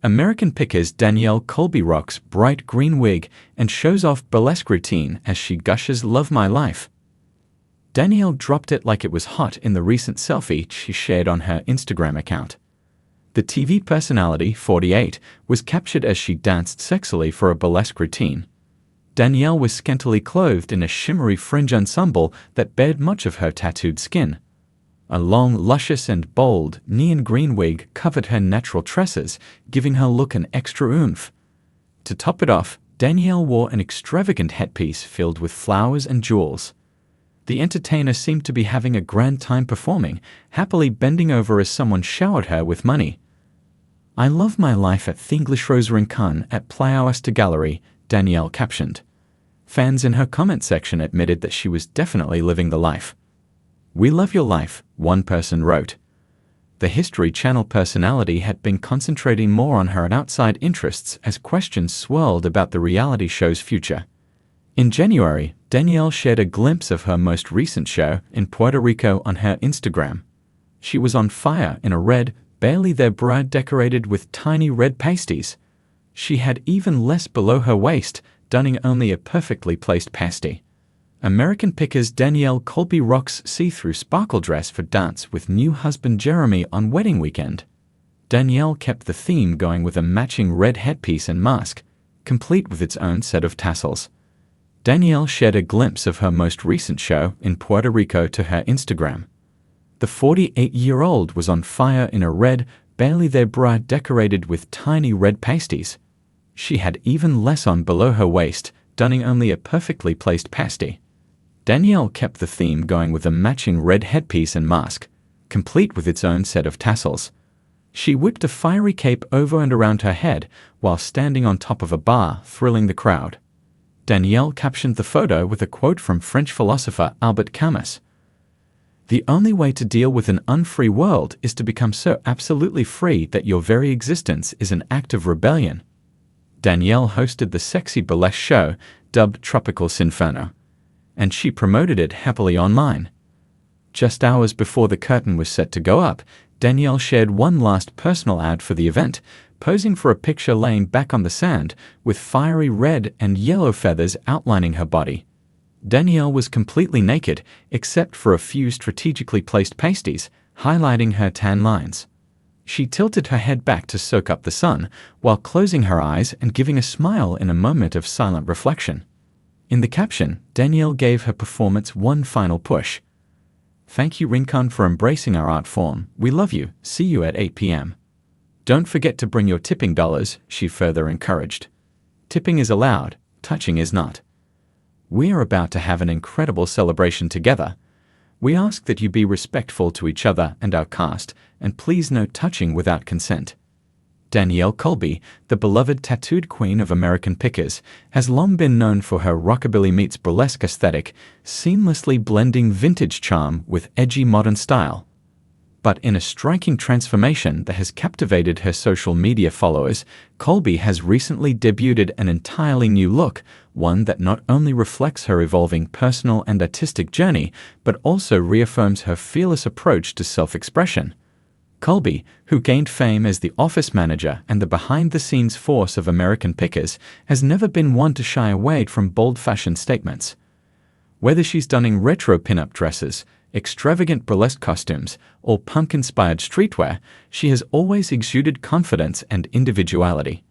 American Pickers Danielle Colby rocks bright green wig and shows off burlesque routine as she gushes "Love my life." Danielle dropped it like it was hot in the recent selfie she shared on her Instagram account. The TV personality, 48, was captured as she danced sexily for a burlesque routine. Danielle was scantily clothed in a shimmery fringe ensemble that bared much of her tattooed skin. A long, luscious and bold, neon green wig covered her natural tresses, giving her look an extra oomph. To top it off, Danielle wore an extravagant headpiece filled with flowers and jewels. The entertainer seemed to be having a grand time performing, happily bending over as someone showered her with money. "I love my life at Thinglish Rose Rincon at Playa Gallery," Danielle captioned. Fans in her comment section admitted that she was definitely living the life. "We love your life," one person wrote. The History Channel personality had been concentrating more on her outside interests as questions swirled about the reality show's future. In January, Danielle shared a glimpse of her most recent show in Puerto Rico on her Instagram. She was on fire in a red, barely there bride decorated with tiny red pasties. She had even less below her waist, donning only a perfectly placed pasty. American Pickers Danielle Colby rocks see-through sparkle dress for dance with new husband Jeremy on wedding weekend. Danielle kept the theme going with a matching red headpiece and mask, complete with its own set of tassels. Danielle shared a glimpse of her most recent show in Puerto Rico to her Instagram. The 48-year-old was on fire in a red, barely there bride decorated with tiny red pasties. She had even less on below her waist, donning only a perfectly placed pasty. Danielle kept the theme going with a matching red headpiece and mask, complete with its own set of tassels. She whipped a fiery cape over and around her head while standing on top of a bar, thrilling the crowd. Danielle captioned the photo with a quote from French philosopher Albert Camus. "The only way to deal with an unfree world is to become so absolutely free that your very existence is an act of rebellion." Danielle hosted the sexy burlesque show, dubbed Tropical Sinferno, and she promoted it happily online. Just hours before the curtain was set to go up, Danielle shared one last personal ad for the event, posing for a picture laying back on the sand, with fiery red and yellow feathers outlining her body. Danielle was completely naked, except for a few strategically placed pasties, highlighting her tan lines. She tilted her head back to soak up the sun, while closing her eyes and giving a smile in a moment of silent reflection. In the caption, Danielle gave her performance one final push. "Thank you, Rincon, for embracing our art form. We love you. See you at 8 p.m. Don't forget to bring your tipping dollars," she further encouraged. "Tipping is allowed, touching is not. We are about to have an incredible celebration together. We ask that you be respectful to each other and our cast, and please no touching without consent." Danielle Colby, the beloved tattooed queen of American Pickers, has long been known for her rockabilly meets burlesque aesthetic, seamlessly blending vintage charm with edgy modern style. But in a striking transformation that has captivated her social media followers, Colby has recently debuted an entirely new look, one that not only reflects her evolving personal and artistic journey, but also reaffirms her fearless approach to self-expression. Colby, who gained fame as the office manager and the behind-the-scenes force of American Pickers, has never been one to shy away from bold fashion statements. Whether she's donning retro pin-up dresses, extravagant burlesque costumes, or punk-inspired streetwear, she has always exuded confidence and individuality.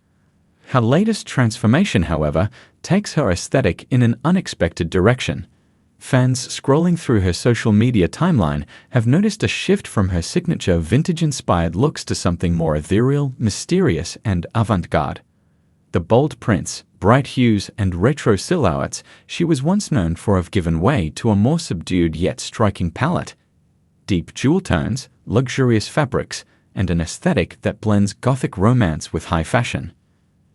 Her latest transformation, however, takes her aesthetic in an unexpected direction. Fans scrolling through her social media timeline have noticed a shift from her signature vintage-inspired looks to something more ethereal, mysterious, and avant-garde. The bold prints, bright hues, and retro silhouettes she was once known for have given way to a more subdued yet striking palette. Deep jewel tones, luxurious fabrics, and an aesthetic that blends Gothic romance with high fashion.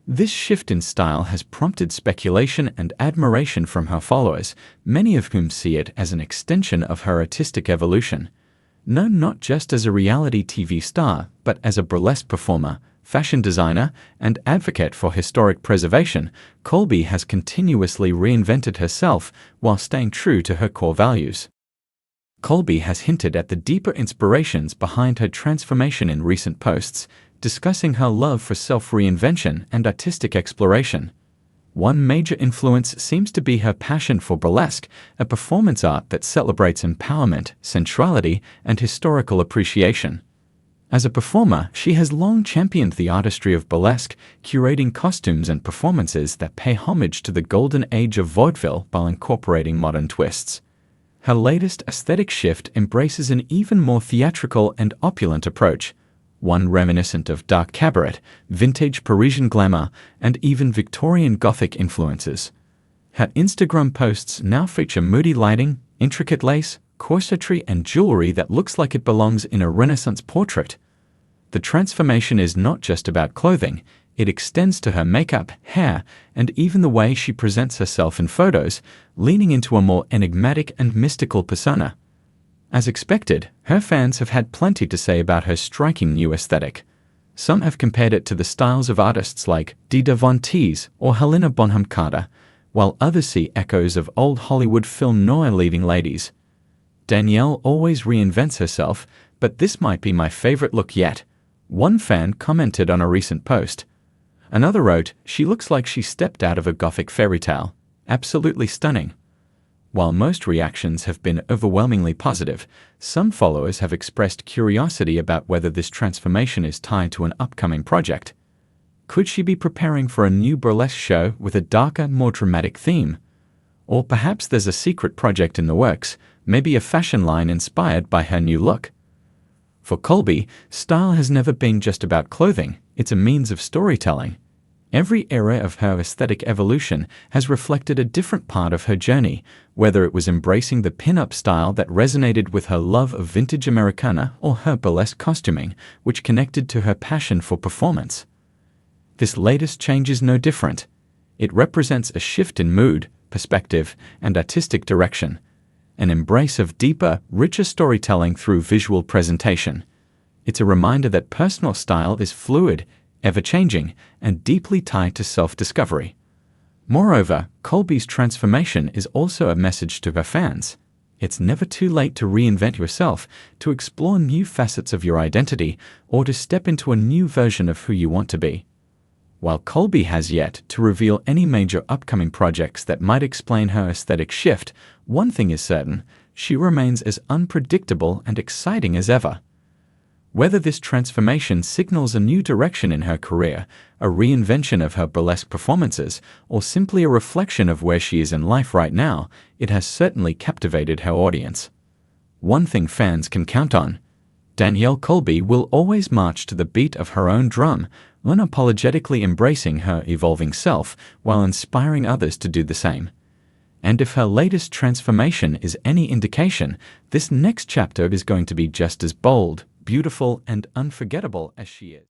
This shift in style has prompted speculation and admiration from her followers, many of whom see it as an extension of her artistic evolution. Known not just as a reality TV star, but as a burlesque performer, fashion designer, and advocate for historic preservation, Colby has continuously reinvented herself while staying true to her core values. Colby has hinted at the deeper inspirations behind her transformation in recent posts, discussing her love for self-reinvention and artistic exploration. One major influence seems to be her passion for burlesque, a performance art that celebrates empowerment, sensuality, and historical appreciation. As a performer, she has long championed the artistry of burlesque, curating costumes and performances that pay homage to the golden age of vaudeville while incorporating modern twists. Her latest aesthetic shift embraces an even more theatrical and opulent approach, one reminiscent of dark cabaret, vintage Parisian glamour, and even Victorian Gothic influences. Her Instagram posts now feature moody lighting, intricate lace, corsetry, and jewelry that looks like it belongs in a Renaissance portrait. The transformation is not just about clothing, it extends to her makeup, hair, and even the way she presents herself in photos, leaning into a more enigmatic and mystical persona. As expected, her fans have had plenty to say about her striking new aesthetic. Some have compared it to the styles of artists like Dita Von Teese or Helena Bonham Carter, while others see echoes of old Hollywood film noir leading ladies. Danielle always reinvents herself, but this might be my favorite look yet, one fan commented on a recent post. Another wrote, "She looks like she stepped out of a Gothic fairy tale. Absolutely stunning." While most reactions have been overwhelmingly positive, some followers have expressed curiosity about whether this transformation is tied to an upcoming project. Could she be preparing for a new burlesque show with a darker, more dramatic theme? Or perhaps there's a secret project in the works, maybe a fashion line inspired by her new look. For Colby, style has never been just about clothing, it's a means of storytelling. Every era of her aesthetic evolution has reflected a different part of her journey, whether it was embracing the pin-up style that resonated with her love of vintage Americana or her burlesque costuming, which connected to her passion for performance. This latest change is no different. It represents a shift in mood, perspective, and artistic direction, an embrace of deeper, richer storytelling through visual presentation. It's a reminder that personal style is fluid, ever-changing, and deeply tied to self-discovery. Moreover, Colby's transformation is also a message to her fans. It's never too late to reinvent yourself, to explore new facets of your identity, or to step into a new version of who you want to be. While Colby has yet to reveal any major upcoming projects that might explain her aesthetic shift, one thing is certain, she remains as unpredictable and exciting as ever. Whether this transformation signals a new direction in her career, a reinvention of her burlesque performances, or simply a reflection of where she is in life right now, it has certainly captivated her audience. One thing fans can count on: Danielle Colby will always march to the beat of her own drum, unapologetically embracing her evolving self while inspiring others to do the same. And if her latest transformation is any indication, this next chapter is going to be just as bold, beautiful, and unforgettable as she is.